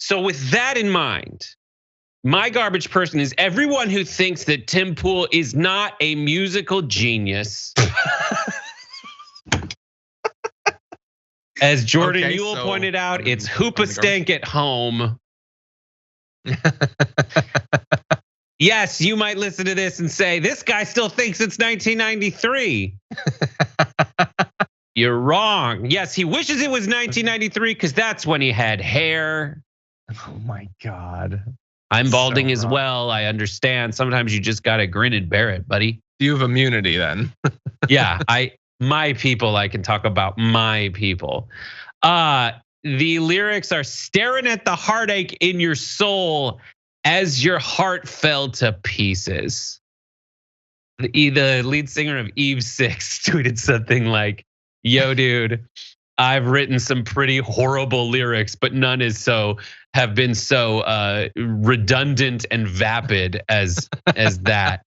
So with that in mind, my garbage person is everyone who thinks that Tim Pool is not a musical genius. As Jordan Ewell pointed out, it's hoopa stank at home. Yes, you might listen to this and say, this guy still thinks it's 1993. You're wrong. Yes, he wishes it was 1993 because that's when he had hair. Oh my God. I'm balding as well. I understand. Sometimes you just gotta grin and bear it, buddy. You have immunity then. Yeah, my people, I can talk about my people. The lyrics are staring at the heartache in your soul as your heart fell to pieces. The lead singer of Eve 6 tweeted something like, yo, dude, I've written some pretty horrible lyrics, but none have been so redundant and vapid as that.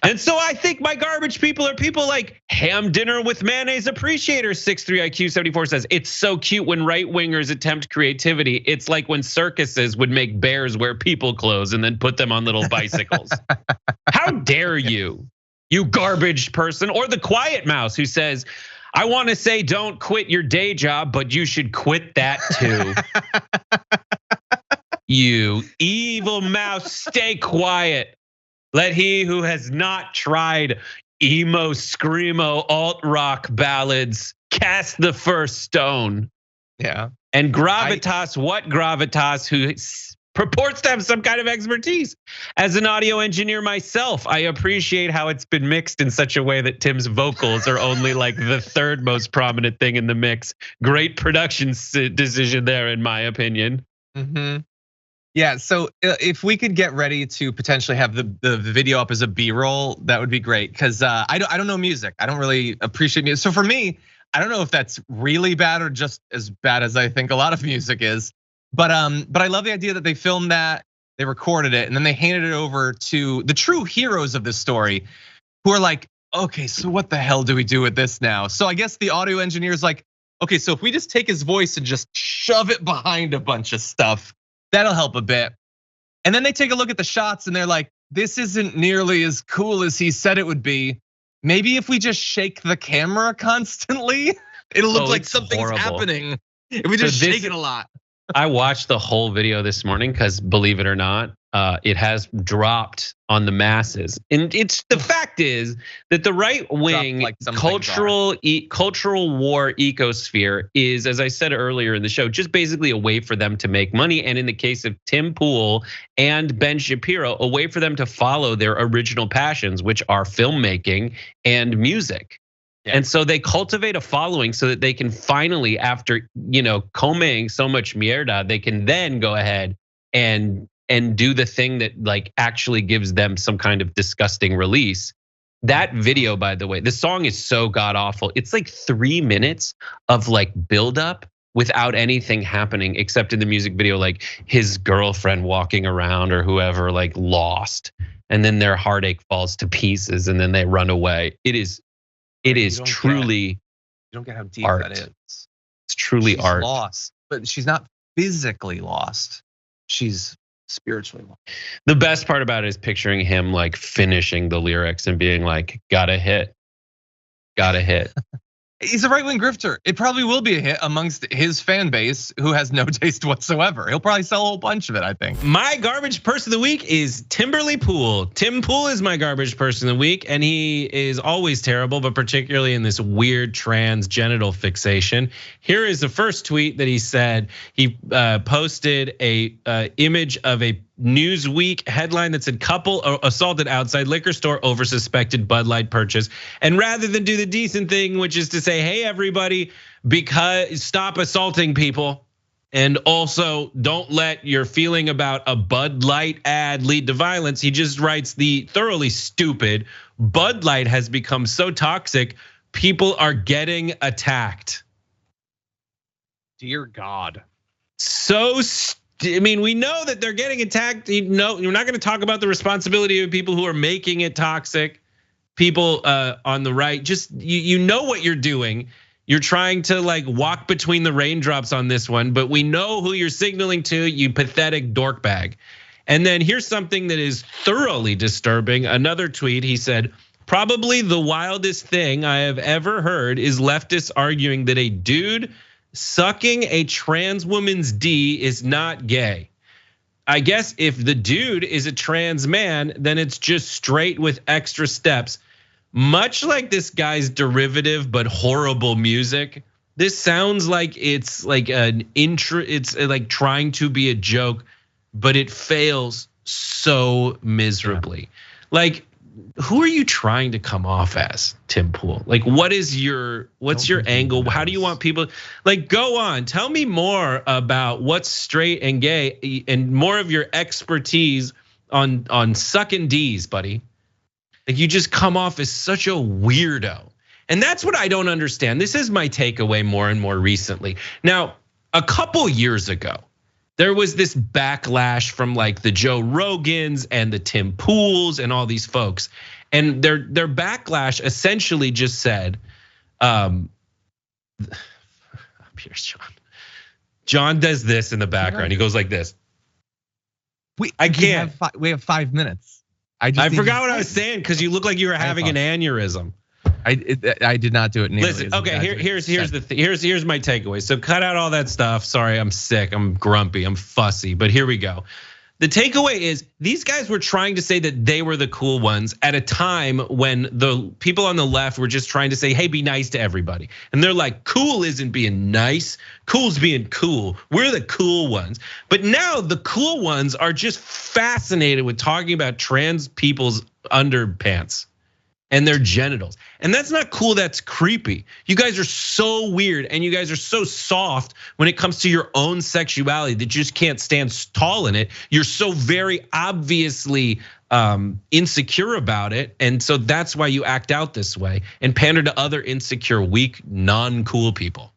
And so I think my garbage people are people like Ham Dinner with Mayonnaise Appreciator 63IQ74 says, it's so cute when right wingers attempt creativity. It's like when circuses would make bears wear people clothes and then put them on little bicycles. How dare you garbage person? Or the Quiet Mouse who says, I want to say don't quit your day job, but you should quit that too. You evil mouse, stay quiet. Let he who has not tried emo, screamo, alt rock ballads cast the first stone. Yeah. And Gravitas, what Gravitas, who purports to have some kind of expertise. As an audio engineer myself, I appreciate how it's been mixed in such a way that Tim's vocals are only like the third most prominent thing in the mix. Great production decision there, in my opinion. Yeah, so if we could get ready to potentially have the video up as a B-roll, that would be great. Because I don't know music. I don't really appreciate music. So for me, I don't know if that's really bad or just as bad as I think a lot of music is. But I love the idea that they filmed that, they recorded it, and then they handed it over to the true heroes of this story, who are like, okay, so what the hell do we do with this now? So I guess the audio engineer's like, okay, so if we just take his voice and just shove it behind a bunch of stuff, that'll help a bit. And then they take a look at the shots and they're like, this isn't nearly as cool as he said it would be. Maybe if we just shake the camera constantly, it'll look like something's happening. If we just shake it a lot. I watched the whole video this morning because, believe it or not, it has dropped on the masses. And the fact is that the right wing cultural war ecosphere is, as I said earlier in the show, just basically a way for them to make money. And in the case of Tim Pool and Ben Shapiro, a way for them to follow their original passions, which are filmmaking and music. Yeah. And so they cultivate a following so that they can finally, after combing so much mierda, they can then go ahead and do the thing that like actually gives them some kind of disgusting release. That video, by the way, the song is so god awful. It's like 3 minutes of like buildup without anything happening except in the music video, like his girlfriend walking around or whoever like lost, and then their heartache falls to pieces and then they run away. It is truly you don't get how deep art. That is. It's truly art. She's lost, but she's not physically lost. She's spiritually lost. The best part about it is picturing him like finishing the lyrics and being like, gotta hit. He's a right-wing grifter. It probably will be a hit amongst his fan base who has no taste whatsoever. He'll probably sell a whole bunch of it, I think. My garbage person of the week is Timberly Pool. Tim Pool is my garbage person of the week, and he is always terrible, but particularly in this weird trans genital fixation. Here is the first tweet that he said. He posted a image of a Newsweek headline that said couple assaulted outside liquor store over suspected Bud Light purchase. And rather than do the decent thing, which is to say, hey, everybody, because stop assaulting people. And also don't let your feeling about a Bud Light ad lead to violence. He just writes the thoroughly stupid Bud Light has become so toxic, people are getting attacked. Dear God. So I mean, we know that they're getting attacked. You're not going to talk about the responsibility of people who are making it toxic. People on the right, just you know what you're doing. You're trying to like walk between the raindrops on this one, but we know who you're signaling to, you pathetic dork bag. And then here's something that is thoroughly disturbing. Another tweet, he said, probably the wildest thing I have ever heard is leftists arguing that a dude sucking a trans woman's D is not gay. I guess if the dude is a trans man, then it's just straight with extra steps. Much like this guy's derivative but horrible music, this sounds like it's like it's like trying to be a joke, but it fails so miserably. Yeah. Like, who are you trying to come off as, Tim Pool? Like, what's your angle? How do you want people, like, go on, tell me more about what's straight and gay and more of your expertise on sucking D's, buddy. Like, you just come off as such a weirdo. And that's what I don't understand. This is my takeaway more and more recently. Now, a couple years ago, there was this backlash from like the Joe Rogans and the Tim Pools and all these folks. And their backlash essentially just said, here's John. John does this in the background. He goes like this. We have 5 minutes. I forgot what I was saying because you look like you were having an aneurysm. I did not do it nearly. Listen, okay, here's my takeaway. So cut out all that stuff. Sorry, I'm sick, I'm grumpy, I'm fussy, but here we go. The takeaway is these guys were trying to say that they were the cool ones at a time when the people on the left were just trying to say, hey, be nice to everybody. And they're like, cool isn't being nice, cool's being cool. We're the cool ones. But now the cool ones are just fascinated with talking about trans people's underpants and their genitals. And that's not cool, that's creepy. You guys are so weird and you guys are so soft when it comes to your own sexuality that you just can't stand tall in it. You're so very obviously insecure about it. And so that's why you act out this way and pander to other insecure, weak, non-cool people.